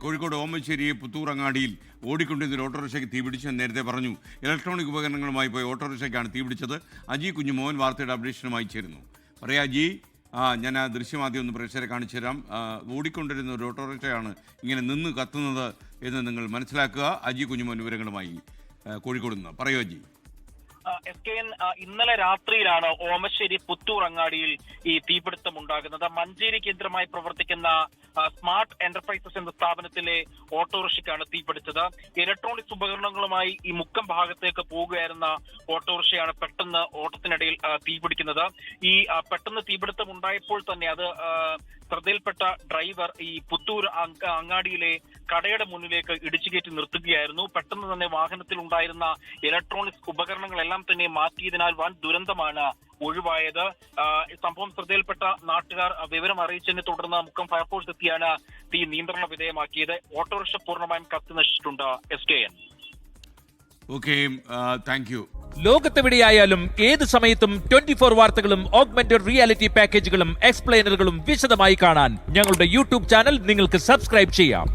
കോഴിക്കോട് ഓമശ്ശേരി പുത്തൂറങ്ങാടിയിൽ ഓടിക്കൊണ്ടിരുന്ന ഒരു ഓട്ടോറിക്ഷയ്ക്ക് തീപിടിച്ചെന്ന് നേരത്തെ പറഞ്ഞു. ഇലക്ട്രോണിക് ഉപകരണങ്ങളുമായി പോയ ഓട്ടോറിക്ഷയ്ക്കാണ് തീപിടിച്ചത്. അജി കുഞ്ഞുമോഹൻ വാർത്തയുടെ അപ്ഡേഷനുമായി ചേരുന്നു. പറയാ അജി, ഞാൻ ആ ദൃശ്യമാദ്യം ഒന്ന് പ്രേക്ഷകരെ കാണിച്ചു തരാം. ഓടിക്കൊണ്ടിരുന്ന ഒരു ഓട്ടോറിക്ഷയാണ് ഇങ്ങനെ നിന്ന് കത്തുന്നത് എന്ന് നിങ്ങൾ മനസ്സിലാക്കുക. അജി കുഞ്ഞുമോഹൻ വിവരങ്ങളുമായി കോഴിക്കോട് നിന്ന് പറയൂ അജി. SKN ഇന്നലെ രാത്രിയിലാണ് ഓമശ്ശേരി പുത്തൂർ അങ്ങാടിയിൽ ഈ തീപിടുത്തം ഉണ്ടാകുന്നത്. മഞ്ചേരി കേന്ദ്രമായി പ്രവർത്തിക്കുന്ന സ്മാർട്ട് എന്റർപ്രൈസസ് എന്ന സ്ഥാപനത്തിലെ ഓട്ടോറിക്ഷയ്ക്കാണ് തീപിടിച്ചത്. ഇലക്ട്രോണിക്സ് ഉപകരണങ്ങളുമായി ഈ മുക്കം ഭാഗത്തേക്ക് പോകുകയായിരുന്ന ഓട്ടോറിക്ഷയാണ് പെട്ടെന്ന് ഓട്ടത്തിനിടയിൽ തീപിടിക്കുന്നത്. ഈ പെട്ടെന്ന് തീപിടുത്തം ഉണ്ടായപ്പോൾ തന്നെ അത് ശ്രദ്ധയിൽപ്പെട്ട ഡ്രൈവർ ഈ പുത്തൂർ അങ്ങാടിയിലെ കടയുടെ മുന്നിലേക്ക് ഇടിച്ചുകയറ്റി നിർത്തുകയായിരുന്നു. പെട്ടെന്ന് തന്നെ വാഹനത്തിൽ ഉണ്ടായിരുന്ന ഇലക്ട്രോണിക്സ് ഉപകരണങ്ങളെല്ലാം തന്നെ മാറ്റിയതിനാൽ വൻ ദുരന്തമാണ് ഒഴിവായത്. സംഭവം ശ്രദ്ധയിൽപ്പെട്ട നാട്ടുകാർ വിവരം അറിയിച്ചതിനെ തുടർന്ന് മുക്കം ഫയർഫോഴ്സ് എത്തിയാണ് തീ നിയന്ത്രണ വിധേയമാക്കിയത്. ഓട്ടോറിക്ഷ പൂർണ്ണമായും കത്തി നശിച്ചിട്ടുണ്ട്. SKN. Okay, thank you. ലോകത്തെവിടെയായാലും ഏത് സമയത്തും 24 വാർത്തകളും ഓഗ്മെന്റഡ് റിയാലിറ്റി പാക്കേജുകളും എക്സ്പ്ലെയിനറുകളും വിശദമായി കാണാൻ ഞങ്ങളുടെ യൂട്യൂബ് ചാനൽ നിങ്ങൾക്ക് സബ്സ്ക്രൈബ് ചെയ്യാം.